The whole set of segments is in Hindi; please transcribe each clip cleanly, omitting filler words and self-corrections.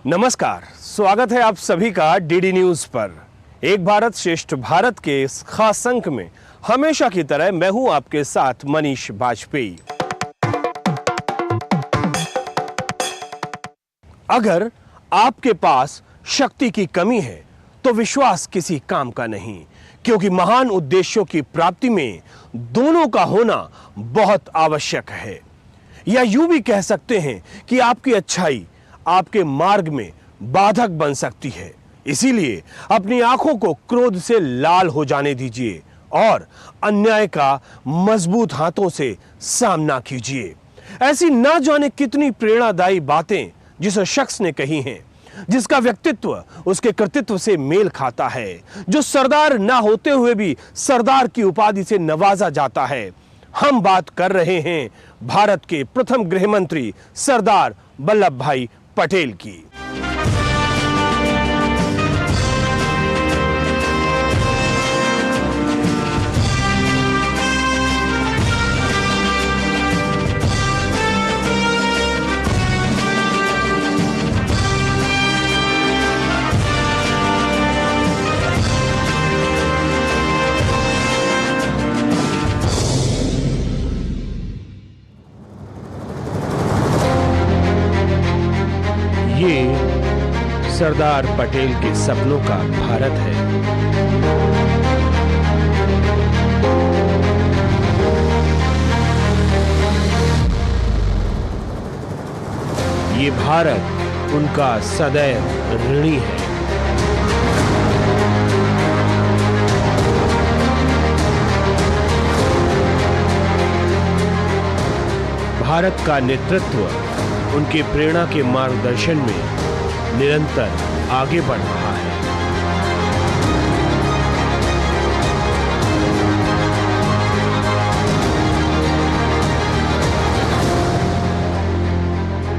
नमस्कार, स्वागत है आप सभी का डीडी न्यूज पर। एक भारत श्रेष्ठ भारत के इस खास अंक में हमेशा की तरह मैं हूं आपके साथ मनीष बाजपेयी। अगर आपके पास शक्ति की कमी है तो विश्वास किसी काम का नहीं, क्योंकि महान उद्देश्यों की प्राप्ति में दोनों का होना बहुत आवश्यक है। या यूं भी कह सकते हैं कि आपकी अच्छाई आपके मार्ग में बाधक बन सकती है। इसीलिए अपनी आंखों को क्रोध से लाल हो जाने दीजिए और अन्याय का मजबूत हाथों से सामना कीजिए। ऐसी ना जाने कितनी प्रेरणादायी बातें जिस शख्स ने कही हैं, जिसका व्यक्तित्व उसके कृतित्व से मेल खाता है, जो सरदार ना होते हुए भी सरदार की उपाधि से नवाजा जाता है। हम बात कर रहे हैं भारत के प्रथम गृह मंत्री सरदार वल्लभ भाई पटेल की। ये सरदार पटेल के सपनों का भारत है। ये भारत उनका सदैव ऋणी है। भारत का नेतृत्व उनके प्रेरणा के मार्गदर्शन में निरंतर आगे बढ़ रहा है।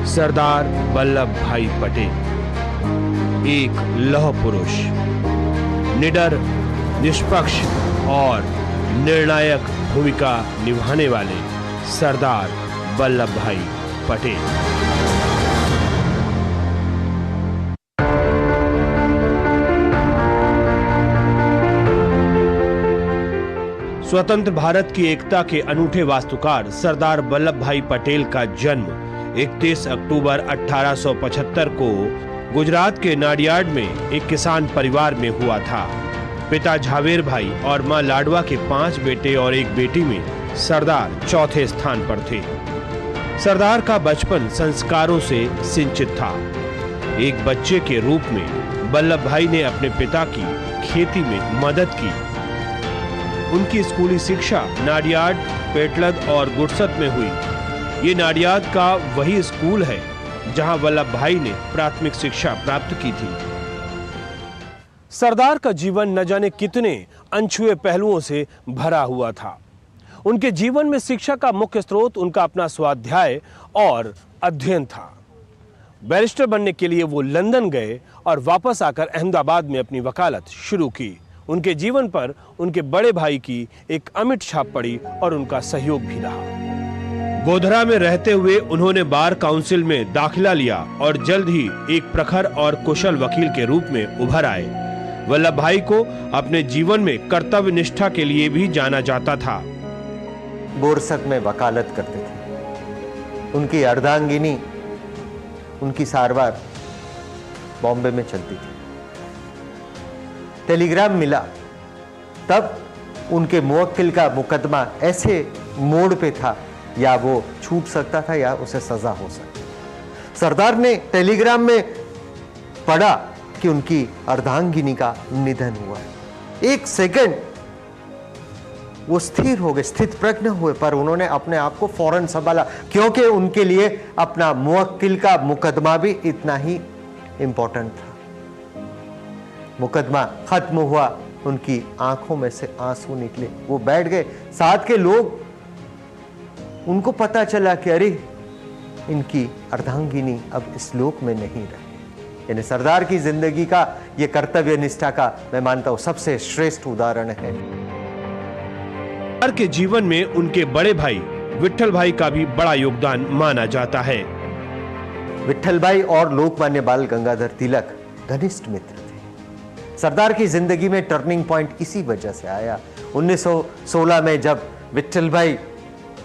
सरदार वल्लभ भाई पटेल एक लौह पुरुष, निडर, निष्पक्ष और निर्णायक भूमिका निभाने वाले सरदार वल्लभ भाई पटेल। स्वतंत्र भारत की एकता के अनूठे वास्तुकार सरदार वल्लभ भाई पटेल का जन्म 31 अक्टूबर 1875 को गुजरात के नाडियाड में एक किसान परिवार में हुआ था। पिता झावेर भाई और मां लाडवा के 5 बेटे और एक बेटी में सरदार चौथे स्थान पर थे। सरदार का बचपन संस्कारों से सिंचित था। एक बच्चे के रूप में वल्लभ भाई ने अपने पिता की खेती में मदद की। उनकी स्कूली शिक्षा नाडियाड, पेटलद और गुरसत में हुई। ये नाडियाद का वही स्कूल है जहां वल्लभ भाई ने प्राथमिक शिक्षा प्राप्त की थी। सरदार का जीवन न जाने कितने अनछुए पहलुओं से भरा हुआ था। उनके जीवन में शिक्षा का मुख्य स्रोत उनका अपना स्वाध्याय और अध्ययन था। बैरिस्टर बनने के लिए वो लंदन गए और वापस आकर अहमदाबाद में अपनी वकालत शुरू की। उनके जीवन पर उनके बड़े भाई की एक अमिट छाप पड़ी और उनका सहयोग भी रहा। गोधरा में रहते हुए उन्होंने बार काउंसिल में दाखिला लिया और जल्द ही एक प्रखर और कुशल वकील के रूप में उभर आए। वल्लभ भाई को अपने जीवन में कर्तव्य निष्ठा के लिए भी जाना जाता था। बोरसत में वकालत करते थे। उनकी अर्धांगिनी, उनकी सारवार बॉम्बे में चलती थी। टेलीग्राम मिला तब उनके मुवक्किल का मुकदमा ऐसे मोड़ पे था, या वो छूट सकता था या उसे सजा हो सकती। सरदार ने टेलीग्राम में पढ़ा कि उनकी अर्धांगिनी का निधन हुआ है। एक सेकंड वो स्थिर हो गए, स्थित प्रज्ञ हुए, पर उन्होंने अपने आप को फौरन संभाला, क्योंकि उनके लिए अपना मुवक्किल का मुकदमा भी इतना ही इंपॉर्टेंट था। मुकदमा खत्म हुआ, उनकी आंखों में से आंसू निकले। वो बैठ गए। साथ के लोग, उनको पता चला कि अरे इनकी अर्धांगिनी अब इस लोक में नहीं रही। यानी सरदार की जिंदगी का ये कर्तव्य निष्ठा का मैं मानता हूं सबसे श्रेष्ठ उदाहरण है। सरदार के जीवन में उनके बड़े भाई विट्ठल भाई का भी बड़ा योगदान माना जाता है। विट्ठलभाई और लोकमान्य बाल गंगाधर तिलक घनिष्ठ मित्र थे। सरदार की जिंदगी में टर्निंग पॉइंट इसी वजह से आया। 1916 में जब विट्ठलभाई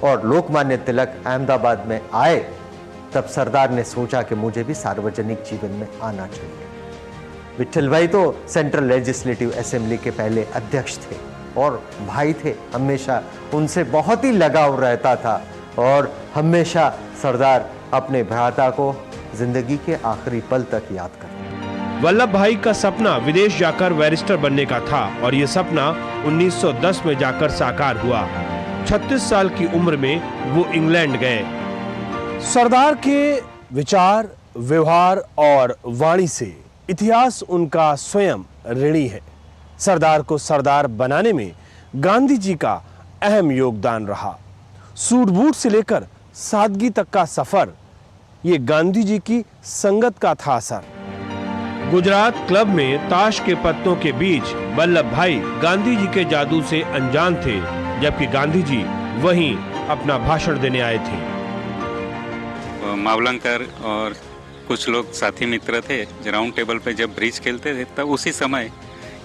और लोकमान्य तिलक अहमदाबाद में आए, तब सरदार ने सोचा कि मुझे भी सार्वजनिक जीवन में आना चाहिए। विट्ठलभाई तो सेंट्रल लेजिस्लेटिव असेंबली के पहले अध्यक्ष थे और भाई थे। हमेशा उनसे बहुत ही लगाव रहता था और हमेशा सरदार अपने भ्राता को जिंदगी के आखिरी पल तक याद करते। वल्लभ भाई का सपना विदेश जाकर बैरिस्टर बनने का था और ये सपना 1910 में जाकर साकार हुआ। 36 साल की उम्र में वो इंग्लैंड गए। सरदार के विचार, व्यवहार और वाणी से इतिहास उनका स्वयं ऋणी है। सरदार को सरदार बनाने में गांधी जी का अहम योगदान रहा। सूट बूट से लेकर सादगी तक का सफर, ये गांधी जी की संगत का था असर। गुजरात क्लब में ताश के पत्तों के बीच वल्लभ भाई गांधी जी के जादू से अनजान थे, जबकि गांधी जी वहीं अपना भाषण देने आए थे। मावलंकर और कुछ लोग साथी मित्र थे, राउंड टेबल पे जब ब्रिज खेलते थे, तब उसी समय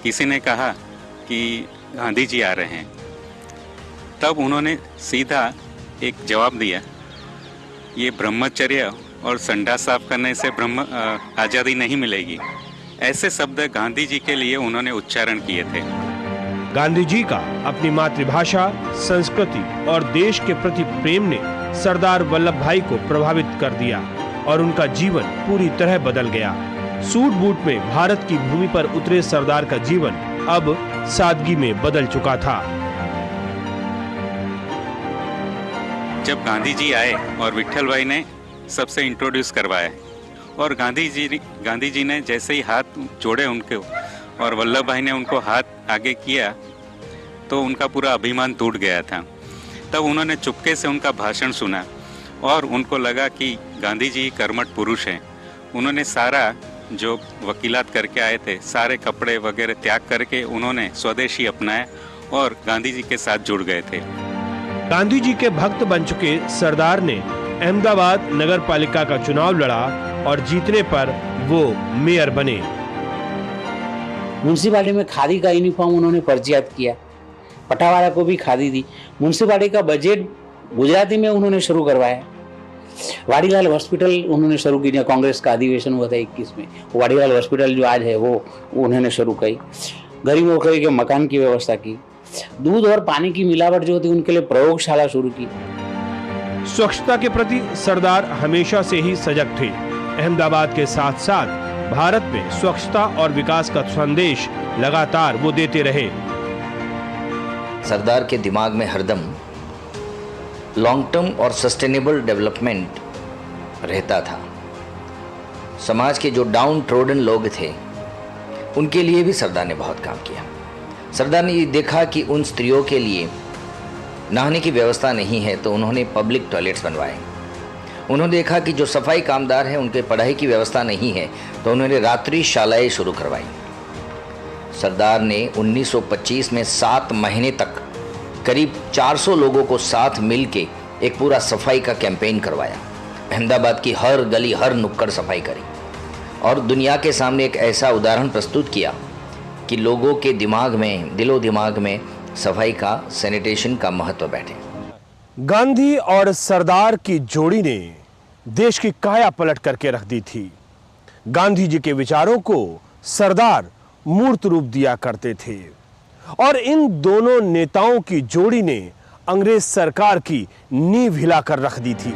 किसी ने कहा कि गांधी जी आ रहे हैं। तब उन्होंने सीधा एक जवाब दिया, ये ब्रह्मचर्य और संडास साफ करने से आज़ादी नहीं मिलेगी। ऐसे शब्द गांधी जी के लिए उन्होंने उच्चारण किए थे। गांधी जी का अपनी मातृभाषा, संस्कृति और देश के प्रति प्रेम ने सरदार वल्लभ भाई को प्रभावित कर दिया और उनका जीवन पूरी तरह बदल गया। सूट बूट में भारत की भूमि पर उतरे सरदार का जीवन अब सादगी में बदल चुका था। जब गांधी जी आए और विट्ठलभाई ने सबसे इंट्रोड्यूस करवाया और गांधी जी ने जैसे ही हाथ जोड़े उनके और वल्लभ भाई ने उनको हाथ आगे किया तो उनका पूरा अभिमान टूट गया था। तब उन्होंने चुपके से उनका भाषण सुना और उनको लगा कि गांधी जी कर्मठ पुरुष हैं। उन्होंने सारा जो वकीलात करके आए थे, सारे कपड़े वगैरह त्याग करके उन्होंने स्वदेशी अपनाया और गांधी जी के साथ जुड़ गए थे। गांधी जी के भक्त बन चुके सरदार ने अहमदाबाद नगर पालिका का चुनाव लड़ा और जीतने पर वो मेयर बने। म्यूनसिपालिटी में खादी का यूनिफॉर्म उन्होंने फर्जियात किया, पटावाला को भी खादी दी। म्यूनसिपालिटी का बजट गुजराती में उन्होंने शुरू करवाया। वाडीलाल हॉस्पिटल उन्होंने शुरू की, कांग्रेस का अधिवेशन हुआ था 21 में, वाडीलाल हॉस्पिटल जो आज है वो उन्होंने शुरू की। गरीबों के मकान की व्यवस्था की। दूध और पानी की मिलावट जो थी उनके लिए प्रयोगशाला शुरू की। स्वच्छता के प्रति सरदार हमेशा से ही सजग थे। अहमदाबाद के साथ साथ भारत में स्वच्छता और विकास का संदेश लगातार वो देते रहे। सरदार के दिमाग में हरदम लॉन्ग टर्म और सस्टेनेबल डेवलपमेंट रहता था। समाज के जो डाउन ट्रोडन लोग थे उनके लिए भी सरदार ने बहुत काम किया। सरदार ने ये देखा कि उन स्त्रियों के लिए नहाने की व्यवस्था नहीं है तो उन्होंने पब्लिक टॉयलेट्स बनवाए। उन्होंने देखा कि जो सफाई कामदार हैं उनके पढ़ाई की व्यवस्था नहीं है तो उन्होंने रात्रि शालाएँ शुरू करवाई। सरदार ने 1925 में 7 महीने तक करीब 400 लोगों को साथ मिल के एक पूरा सफाई का कैंपेन करवाया। अहमदाबाद की हर गली हर नुक्कड़ सफाई करी और दुनिया के सामने एक ऐसा उदाहरण प्रस्तुत किया कि लोगों के दिमाग में, दिलो दिमाग में सफाई का, सैनिटेशन का महत्व बैठे। गांधी और सरदार की जोड़ी ने देश की काया पलट करके रख दी थी। गांधी जी के विचारों को सरदार मूर्त रूप दिया करते थे और इन दोनों नेताओं की जोड़ी ने अंग्रेज सरकार की नींव हिलाकर रख दी थी।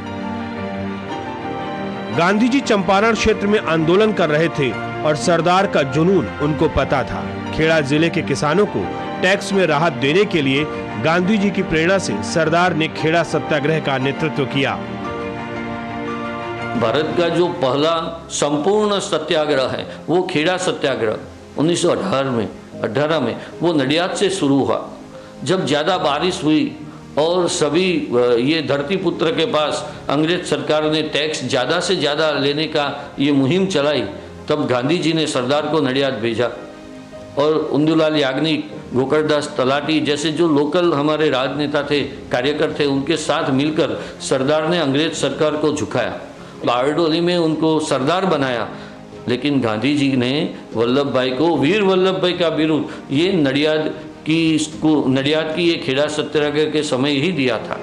गांधी जी चंपारण क्षेत्र में आंदोलन कर रहे थे और सरदार का जुनून उनको पता था। खेड़ा जिले के किसानों को टैक्स में राहत देने के लिए गांधी जी की प्रेरणा से सरदार ने खेड़ा सत्याग्रह का नेतृत्व किया। भारत का जो पहला संपूर्ण सत्याग्रह है वो खेड़ा सत्याग्रह 1918 में वो नडियाद से शुरू हुआ। जब ज़्यादा बारिश हुई और सभी ये धरती पुत्र के पास अंग्रेज सरकार ने टैक्स ज़्यादा से ज़्यादा लेने का ये मुहिम चलाई, तब गांधी जी ने सरदार को नडियाद भेजा और उंदुलाल याग्निक, गोकर्णदास तलाटी जैसे जो लोकल हमारे राजनेता थे, कार्यकर थे, उनके साथ मिलकर सरदार ने अंग्रेज सरकार को झुकाया बारडोली में उनको सरदार बनाया, लेकिन गांधी जी ने वल्लभ भाई को वीर वल्लभ भाई का बिरुद ये नडियाद की ये खेड़ा सत्याग्रह के समय ही दिया था।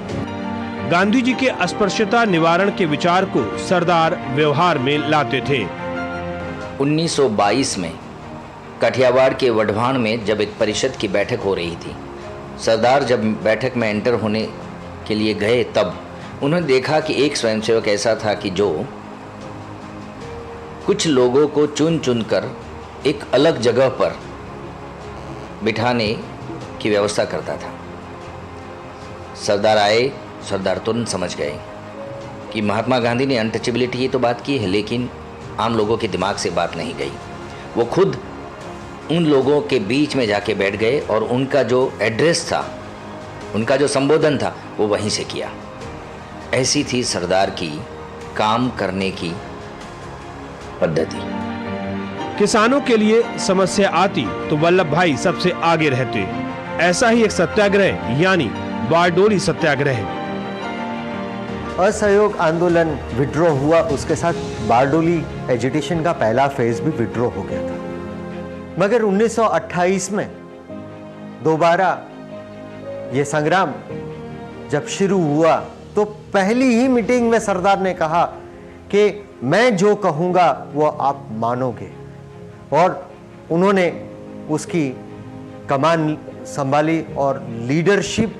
गांधी जी के अस्पृश्यता निवारण के विचार को सरदार व्यवहार में लाते थे। 1922 में काठियावाड़ के वढवाण में जब एक परिषद की बैठक हो रही थी, सरदार जब बैठक में एंटर होने के लिए गए तब उन्होंने देखा कि एक स्वयंसेवक ऐसा था कि जो कुछ लोगों को चुन चुन कर एक अलग जगह पर बिठाने की व्यवस्था करता था। सरदार आए, सरदार तुरंत समझ गए कि महात्मा गांधी ने अनटचेबिलिटी की तो बात की है, लेकिन आम लोगों के दिमाग से बात नहीं गई। वो खुद उन लोगों के बीच में जाके बैठ गए और उनका जो एड्रेस था, उनका जो संबोधन था, वो वहीं से किया। ऐसी थी सरदार की काम करने की पद्धति। किसानों के लिए समस्या आती तो वल्लभ भाई सबसे आगे रहते। ऐसा ही एक सत्याग्रह यानी बारडोली सत्याग्रह। असहयोग आंदोलन विड्रॉ हुआ, उसके साथ बारडोली एजिटेशन का पहला फेज भी विड्रॉ हो गया था। मगर 1928 में दोबारा ये संग्राम जब शुरू हुआ तो पहली ही मीटिंग में सरदार ने कहा कि मैं जो कहूँगा वो आप मानोगे, और उन्होंने उसकी कमान संभाली और लीडरशिप,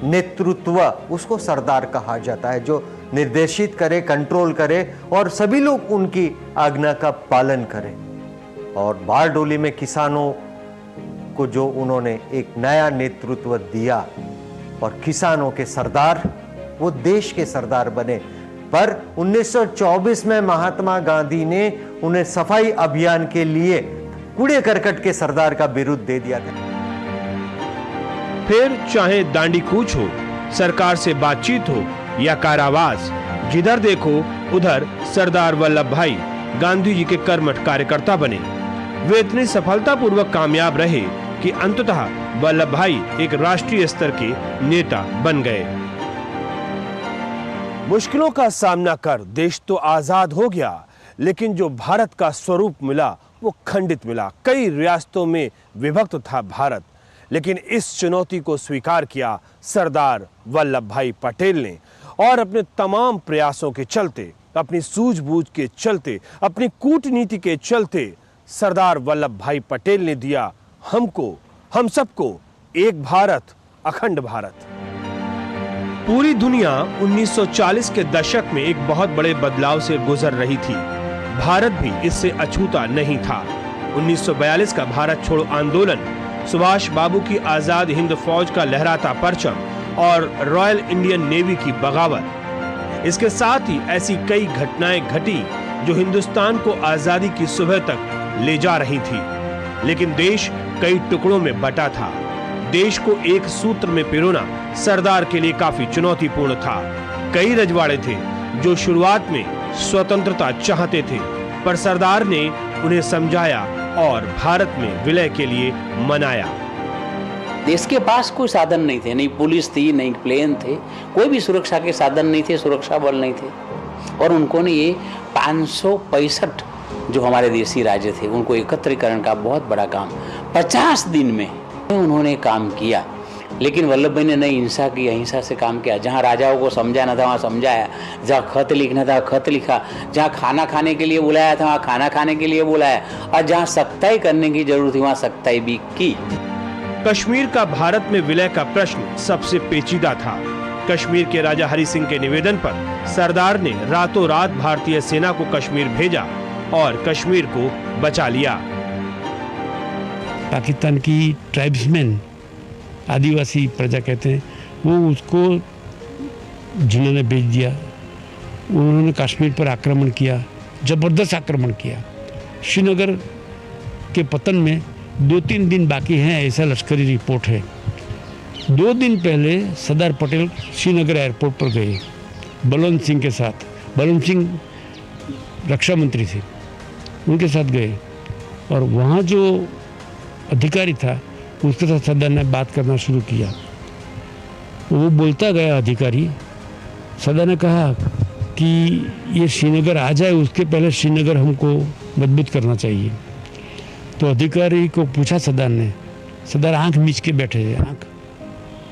नेतृत्व, उसको सरदार कहा जाता है, जो निर्देशित करे, कंट्रोल करे और सभी लोग उनकी आज्ञा का पालन करें। और बारडोली में किसानों को जो उन्होंने एक नया नेतृत्व दिया और किसानों के सरदार, वो देश के सरदार बने। पर 1924 में महात्मा गांधी ने उन्हें सफाई अभियान के लिए कूड़े करकट के सरदार का बिरुद दे दिया था। फिर चाहे दांडी कूच हो, सरकार से बातचीत हो या कारावास, जिधर देखो उधर सरदार वल्लभ भाई गांधी जी के कर्मठ कार्यकर्ता बने। वे इतनी सफलतापूर्वक कामयाब रहे कि अंततः वल्लभ भाई एक राष्ट्रीय स्तर के नेता बन गए। मुश्किलों का सामना कर देश तो आजाद हो गया, लेकिन जो भारत का स्वरूप मिला वो खंडित मिला। कई रियासतों में विभक्त था भारत, लेकिन इस चुनौती को स्वीकार किया सरदार वल्लभ भाई पटेल ने, और अपने तमाम प्रयासों के चलते, अपनी सूझबूझ के चलते, अपनी कूटनीति के चलते सरदार वल्लभ भाई पटेल ने दिया हमको, हम सबको एक भारत, अखंड भारत। पूरी दुनिया 1940 के दशक में एक बहुत बड़े बदलाव से गुजर रही थी। भारत भी इससे अछूता नहीं था। 1942 का भारत छोड़ो आंदोलन, सुभाष बाबू की आजाद हिंद फौज का लहराता परचम और रॉयल इंडियन नेवी की बगावत, इसके साथ ही ऐसी कई घटनाएं घटी जो हिंदुस्तान को आजादी की सुबह तक ले जा रही थी। लेकिन देश कई टुकड़ों में बटा था। देश को एक सूत्र में पिरोना सरदार के लिए काफी चुनौतीपूर्ण था। कई रजवाड़े थे जो शुरुआत में स्वतंत्रता चाहते थे, पर सरदार ने उन्हें समझाया और भारत में विलय के लिए मनाया। देश के पास कोई साधन नहीं थे, नहीं पुलिस थी, नहीं प्लेन थे, कोई भी सुरक्षा के साधन नहीं थे, सुरक्षा बल नहीं थे। और उनको ने ये 565 जो हमारे देसी राज्य थे उनको एकत्रीकरण का बहुत बड़ा काम 50 दिन में उन्होंने काम किया। लेकिन वल्लभ भाई ने नई हिंसा की, अहिंसा से काम किया। जहाँ राजाओं को समझाना था वहाँ समझाया, जहाँ खत लिखना था खत लिखा, जहाँ खाना खाने के लिए बुलाया था वहाँ खाना खाने के लिए बुलाया, और जहाँ सख्ताई करने की जरूरत थी वहाँ सख्ताई भी की। कश्मीर का भारत में विलय का प्रश्न सबसे पेचीदा था। कश्मीर के राजा हरि सिंह के निवेदन पर सरदार ने रातों रात भारतीय सेना को कश्मीर भेजा और कश्मीर को बचा लिया। पाकिस्तान की ट्राइब्समैन, आदिवासी प्रजा कहते हैं, वो उसको जिन्होंने भेज दिया। उन्होंने कश्मीर पर आक्रमण किया, ज़बरदस्त आक्रमण किया। श्रीनगर के पतन में 2-3 दिन बाकी हैं, ऐसा लश्करी रिपोर्ट है। 2 दिन पहले सरदार पटेल श्रीनगर एयरपोर्ट पर गए बलवंत सिंह के साथ। बलवंत सिंह रक्षा मंत्री थे, उनके साथ गए और वहाँ जो अधिकारी था उसके साथ सरदार ने बात करना शुरू किया। वो बोलता गया अधिकारी। सरदार ने कहा कि ये श्रीनगर आ जाए, उसके पहले श्रीनगर हमको मजबूत करना चाहिए। तो अधिकारी को पूछा सरदार ने, सरदार आंख मीच के बैठे थे, आंख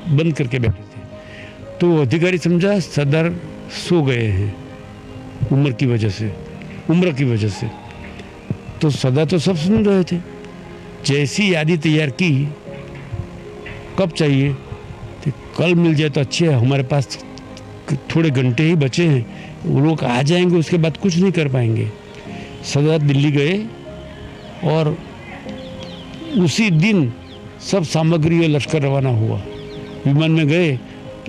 बंद करके बैठे थे। तो अधिकारी समझा सरदार सो गए हैं उम्र की वजह से। तो सरदार तो सब सुन रहे थे। जैसी यादी तैयार की, कब चाहिए, तो कल मिल जाए तो अच्छे है, हमारे पास थोड़े घंटे ही बचे हैं, वो लोग आ जाएंगे, उसके बाद कुछ नहीं कर पाएंगे। सरदार दिल्ली गए और उसी दिन सब सामग्री और लश्कर रवाना हुआ। विमान में गए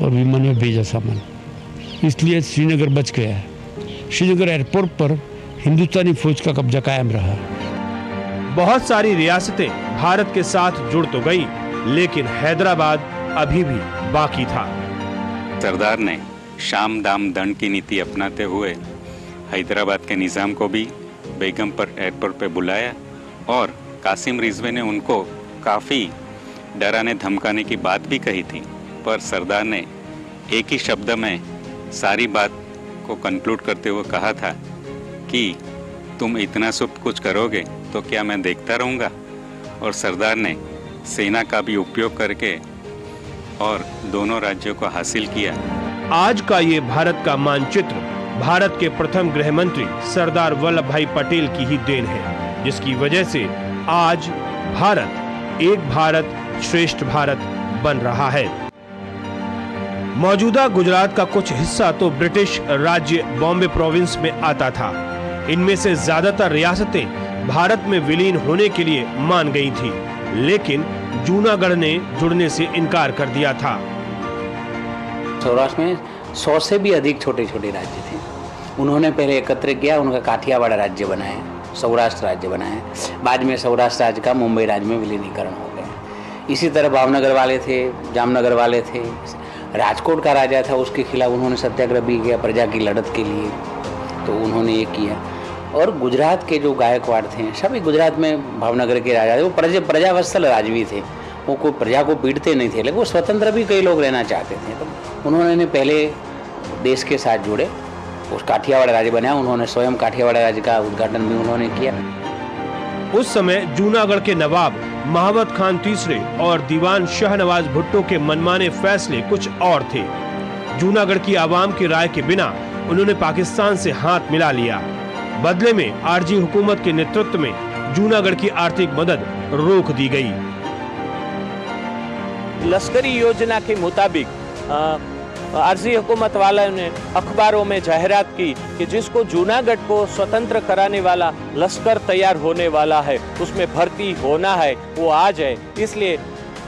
और विमान में भेजा सामान, इसलिए श्रीनगर बच गया है। श्रीनगर एयरपोर्ट पर हिंदुस्तानी फौज का कब्जा कायम रहा। बहुत सारी रियासतें भारत के साथ जुड़ तो गई, लेकिन हैदराबाद अभी भी बाकी था। सरदार ने शाम दाम दंड की नीति अपनाते हुए हैदराबाद के निज़ाम को भी बेगमपुर एयरपोर्ट पर बुलाया और कासिम रिजवी ने उनको काफ़ी डराने धमकाने की बात भी कही थी, पर सरदार ने एक ही शब्द में सारी बात को कंक्लूड करते हुए कहा था कि तुम इतना सब कुछ करोगे तो क्या मैं देखता रहूँगा। और सरदार ने सेना का भी उपयोग करके और दोनों राज्यों को हासिल किया। आज का ये भारत का मानचित्र भारत के प्रथम गृह मंत्री सरदार वल्लभ भाई पटेल की ही देन है, जिसकी वजह से आज भारत एक भारत श्रेष्ठ भारत बन रहा है। मौजूदा गुजरात का कुछ हिस्सा तो ब्रिटिश राज्य बॉम्बे प्रोविंस में आता था। इनमें से ज्यादातर रियासतें भारत में विलीन होने के लिए मान गई थी, लेकिन जूनागढ़ ने जुड़ने से इनकार कर दिया था। सौराष्ट्र में 100 से भी अधिक छोटे छोटे राज्य थे। उन्होंने पहले एकत्र किया, उनका काठियावाड़ राज्य बनाया, सौराष्ट्र राज्य बनाया। बाद में सौराष्ट्र राज्य का मुंबई राज्य में विलीनीकरण हो गया। इसी तरह भावनगर वाले थे, जामनगर वाले थे, राजकोट का राजा था, उसके खिलाफ उन्होंने सत्याग्रह भी किया प्रजा की लड़त के लिए, तो उन्होंने ये किया। और गुजरात के जो गायकवाड़ थे, सभी गुजरात में भावनगर के राजा थे, वो प्रजावत्सल राजवी थे, वो कोई प्रजा को पीटते नहीं थे, लेकिन वो स्वतंत्र भी कई लोग रहना चाहते थे। तो उन्होंने पहले देश के साथ जुड़े, उस काठियावाड़ राज्य बनाया। उन्होंने स्वयं काठियावाड़ राज्य का उद्घाटन भी उन्होंने किया। उस समय जूनागढ़ के नवाब महाबत खान तीसरे और दीवान शाहनवाज भुट्टो के मनमाने फैसले कुछ और थे। जूनागढ़ की आवाम की राय के बिना उन्होंने पाकिस्तान से हाथ मिला लिया। बदले में आरजी हुकूमत के नेतृत्व में जूनागढ़ की आर्थिक मदद रोक दी गई। लश्करी योजना के मुताबिक आरजी हुकूमत वालों ने अखबारों में जाहिरात की कि जिसको जूनागढ़ को स्वतंत्र कराने वाला लश्कर तैयार होने वाला है, उसमें भर्ती होना है, वो आ जाए। इसलिए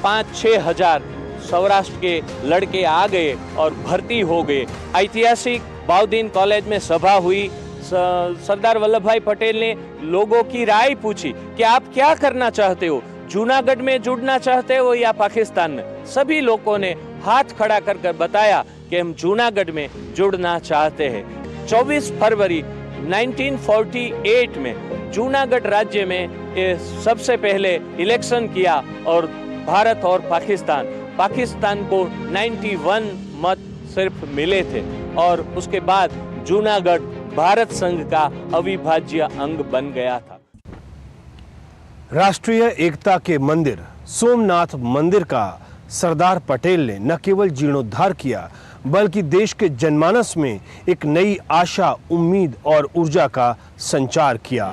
5-6 हजार सौराष्ट्र के लड़के आ गए और भर्ती हो गए। ऐतिहासिक बाउद्दीन कॉलेज में सभा हुई। सरदार वल्लभ भाई पटेल ने लोगों की राय पूछी कि आप क्या करना चाहते हो, जूनागढ़ में जुड़ना चाहते हो या पाकिस्तान में। सभी लोगों ने हाथ खड़ा कर बताया कि हम जूनागढ़ में जुड़ना चाहते हैं। 24 फरवरी 1948 में जूनागढ़ राज्य में सबसे पहले इलेक्शन किया और भारत और पाकिस्तान को 91 मत सिर्फ मिले थे और उसके बाद जूनागढ़ भारत संघ का अविभाज्य अंग बन गया था। राष्ट्रीय एकता के मंदिर सोमनाथ मंदिर का सरदार पटेल ने न केवल जीर्णोद्धार किया, बल्कि देश के जनमानस में एक नई आशा, उम्मीद और ऊर्जा का संचार किया।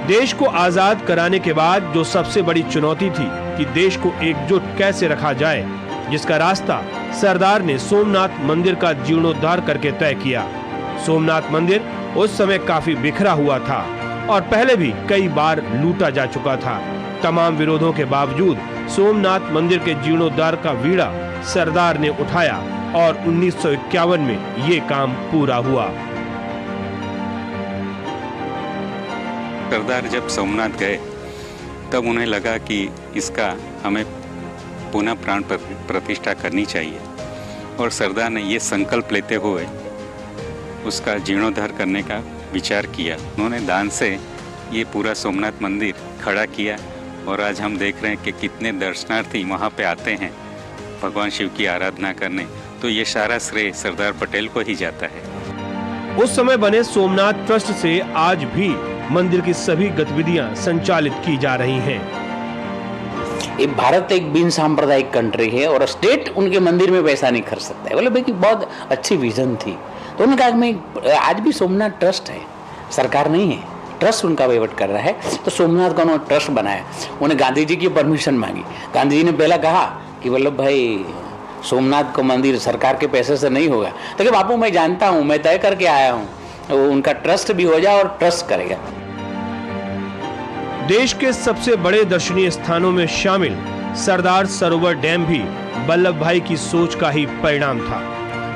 देश को आजाद कराने के बाद जो सबसे बड़ी चुनौती थी कि देश को एकजुट कैसे रखा जाए, जिसका रास्ता सरदार ने सोमनाथ मंदिर का जीर्णोद्धार करके तय किया। सोमनाथ मंदिर उस समय काफी बिखरा हुआ था और पहले भी कई बार लूटा जा चुका था। तमाम विरोधों के बावजूद सोमनाथ मंदिर के जीर्णोद्धार का बीड़ा सरदार ने उठाया और 1951 में ये काम पूरा हुआ। सरदार जब सोमनाथ गए तब उन्हें लगा कि इसका हमें पुनः प्राण प्रतिष्ठा करनी चाहिए और सरदार ने ये संकल्प लेते हुए उसका जीर्णोद्धार करने का विचार किया। उन्होंने दान से ये पूरा सोमनाथ मंदिर खड़ा किया और आज हम देख रहे हैं कि कितने दर्शनार्थी वहाँ पे आते हैं भगवान शिव की आराधना करने तो ये सारा श्रेय सरदार पटेल को ही जाता है। उस समय बने सोमनाथ ट्रस्ट से आज भी मंदिर की सभी गतिविधियां संचालित की जा रही हैं। भारत एक बिन सांप्रदायिक कंट्री है और स्टेट उनके मंदिर में पैसा नहीं खर्च सकता है। बोले भाई कि बहुत अच्छी विजन थी, तो उन्होंने कहा मैं आज भी सोमनाथ ट्रस्ट है, सरकार नहीं है, ट्रस्ट उनका वहीवट कर रहा है, तो सोमनाथ का उन्होंने ट्रस्ट बनाया। उन्हें गांधी जी की परमिशन मांगी। गांधी जी ने पहला कहा कि वल्लभ भाई सोमनाथ का मंदिर सरकार के पैसे से नहीं होगा, तो कि बापू मैं जानता हूँ, मैं तय करके आया हूँ, उनका ट्रस्ट भी हो जाए और ट्रस्ट करेगा। देश के सबसे बड़े दर्शनीय स्थानों में शामिल सरदार सरोवर डैम भी वल्लभ भाई की सोच का ही परिणाम था।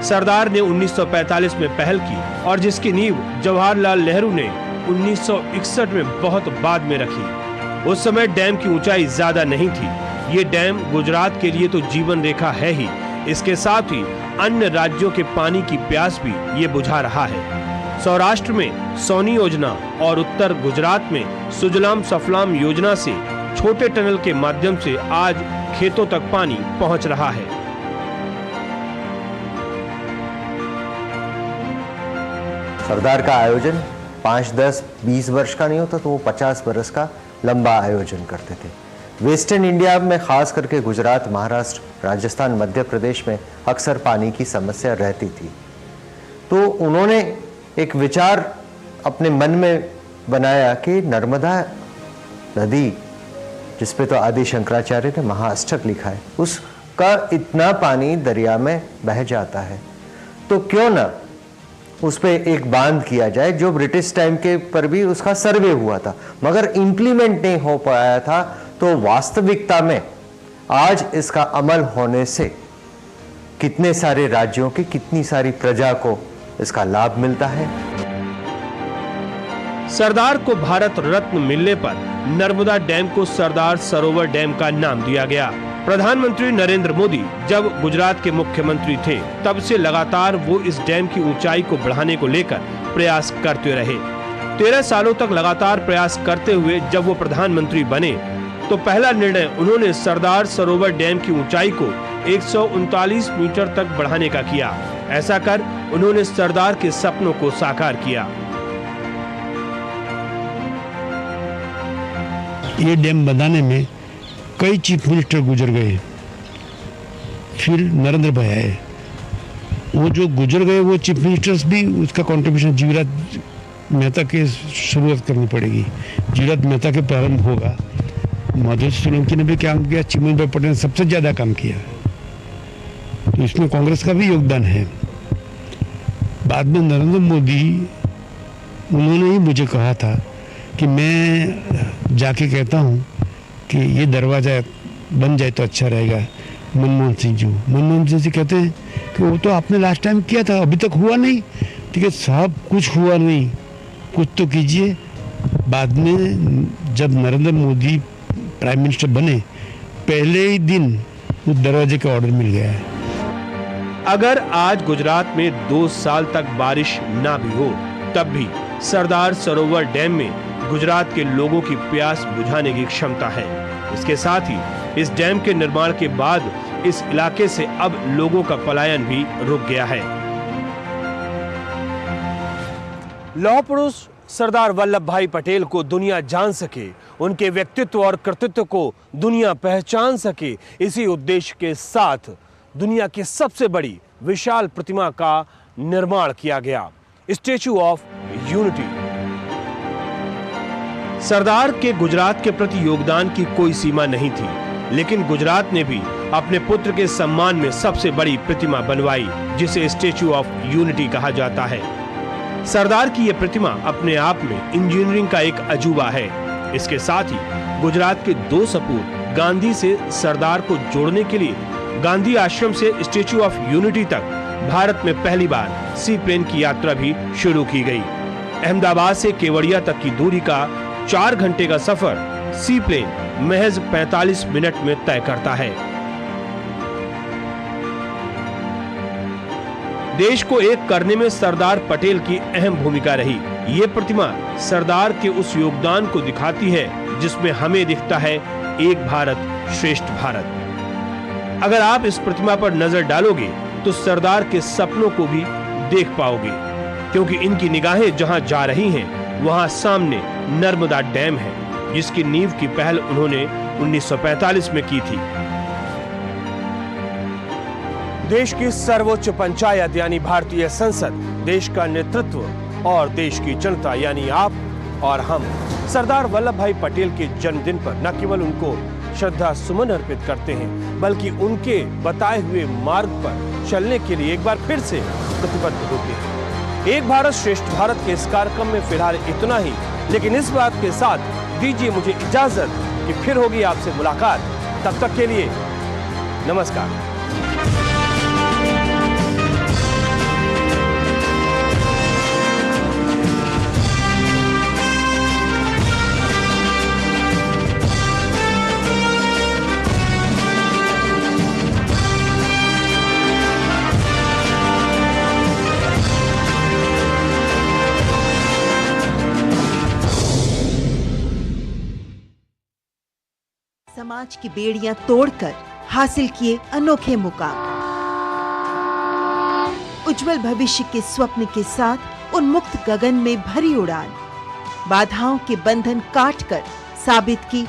सरदार ने 1945 में पहल की और जिसकी नींव जवाहरलाल नेहरू ने 1961 में बहुत बाद में रखी। उस समय डैम की ऊंचाई ज्यादा नहीं थी। ये डैम गुजरात के लिए तो जीवन रेखा है ही, इसके साथ ही अन्य राज्यों के पानी की प्यास भी ये बुझा रहा है। सौराष्ट्र में सोनी योजना और उत्तर गुजरात में सुजलाम सफलाम योजना से छोटे टनल के माध्यम से आज खेतों तक पानी पहुंच रहा है। सरदार का आयोजन 5, 10, 20 वर्ष का नहीं होता तो वो 50 वर्ष का लंबा आयोजन करते थे। वेस्टर्न इंडिया में खास करके गुजरात, महाराष्ट्र, राजस्थान, मध्य प्रदेश में अक्सर पानी की समस्या रहती थी। तो उन्होंने एक विचार अपने मन में बनाया कि नर्मदा नदी, जिसपे तो आदि शंकराचार्य ने महाअष्टक लिखा है, उसका इतना पानी दरिया में बह जाता है, तो क्यों ना उस पे एक बांध किया जाए, जो ब्रिटिश टाइम के पर भी उसका सर्वे हुआ था मगर इंप्लीमेंट नहीं हो पाया था। तो वास्तविकता में आज इसका अमल होने से कितने सारे राज्यों की, कितनी सारी प्रजा को इसका लाभ मिलता है। सरदार को भारत रत्न मिलने पर नर्मदा डैम को सरदार सरोवर डैम का नाम दिया गया। प्रधानमंत्री नरेंद्र मोदी जब गुजरात के मुख्यमंत्री थे, तब से लगातार वो इस डैम की ऊंचाई को बढ़ाने को लेकर प्रयास करते रहे। 13 सालों तक लगातार प्रयास करते हुए जब वो प्रधानमंत्री बने, तो पहला निर्णय उन्होंने सरदार सरोवर डैम की ऊंचाई को 139 मीटर तक बढ़ाने का किया। ऐसा कर उन्होंने सरदार के सपनों को साकार किया। ये डैम बनाने में कई चीफ मिनिस्टर गुजर गए, फिर नरेंद्र भाई आए। वो जो गुजर गए वो चीफ मिनिस्टर्स भी उसका कंट्रीब्यूशन जीवराज मेहता के शुरुआत करनी पड़ेगी। जीवराज मेहता के प्रारंभ होगा। माधव सोलंकी ने भी काम किया, चिमन भाई पटेल ने सबसे ज्यादा काम किया, तो इसमें कांग्रेस का भी योगदान है। बाद में नरेंद्र मोदी, उन्होंने ही मुझे कहा था कि मैं जाके कहता हूँ कि ये दरवाज़ा बन जाए तो अच्छा रहेगा। मनमोहन सिंह जी कहते हैं कि वो तो आपने लास्ट टाइम किया था, अभी तक हुआ नहीं। ठीक है साहब, कुछ हुआ नहीं, कुछ तो कीजिए। बाद में जब नरेंद्र मोदी प्राइम मिनिस्टर बने, पहले ही दिन उस दरवाजे का ऑर्डर मिल गया है। अगर आज गुजरात में 2 साल तक बारिश ना भी हो, तब भी सरदार सरोवर डैम में गुजरात के लोगों की प्यास बुझाने की क्षमता है। इसके साथ ही इस डैम के निर्माण के बाद इस इलाके से अब लोगों का पलायन भी रुक गया है। लौह पुरुष सरदार वल्लभ भाई पटेल को दुनिया जान सके, उनके व्यक्तित्व और कृतित्व को दुनिया पहचान सके, इसी उद्देश्य के साथ दुनिया की सबसे बड़ी विशाल प्रतिमा का निर्माण किया गया, स्टैच्यू ऑफ यूनिटी। सरदार के गुजरात के प्रति योगदान की कोई सीमा नहीं थी, लेकिन गुजरात ने भी अपने पुत्र के सम्मान में सबसे बड़ी प्रतिमा बनवाई, जिसे स्टैच्यू ऑफ यूनिटी कहा जाता है। सरदार की यह प्रतिमा अपने आप में इंजीनियरिंग का एक अजूबा है। इसके साथ ही गुजरात के 2 सपूत गांधी से सरदार को जोड़ने के लिए गांधी आश्रम से स्टैच्यू ऑफ यूनिटी तक भारत में पहली बार सी प्लेन की यात्रा भी शुरू की गई। अहमदाबाद से केवड़िया तक की दूरी का 4 घंटे का सफर सी प्लेन महज 45 मिनट में तय करता है। देश को एक करने में सरदार पटेल की अहम भूमिका रही। ये प्रतिमा सरदार के उस योगदान को दिखाती है जिसमें हमें दिखता है एक भारत श्रेष्ठ भारत। अगर आप इस प्रतिमा पर नजर डालोगे तो सरदार के सपनों को भी देख पाओगे, क्योंकि इनकी निगाहें जहां जा रही हैं, वहां सामने नर्मदा डैम है, जिसकी नींव की पहल उन्होंने 1945 में की थी। देश की सर्वोच्च पंचायत यानी भारतीय संसद, देश का नेतृत्व और देश की जनता यानी आप और हम सरदार वल्लभ भाई पटेल के जन्मदिन पर न केवल उनको श्रद्धा सुमन अर्पित करते हैं, बल्कि उनके बताए हुए मार्ग पर चलने के लिए एक बार फिर से प्रतिबद्ध होते हैं। एक भारत श्रेष्ठ भारत के इस कार्यक्रम में फिलहाल इतना ही, लेकिन इस बात के साथ दीजिए मुझे इजाजत कि फिर होगी आपसे मुलाकात। तब तक के लिए नमस्कार। समाज की बेड़ियां तोड़कर हासिल किए अनोखे मुकाम, उज्जवल भविष्य के स्वप्न के साथ उन्मुक्त गगन में भरी उड़ान, बाधाओं के बंधन काटकर साबित की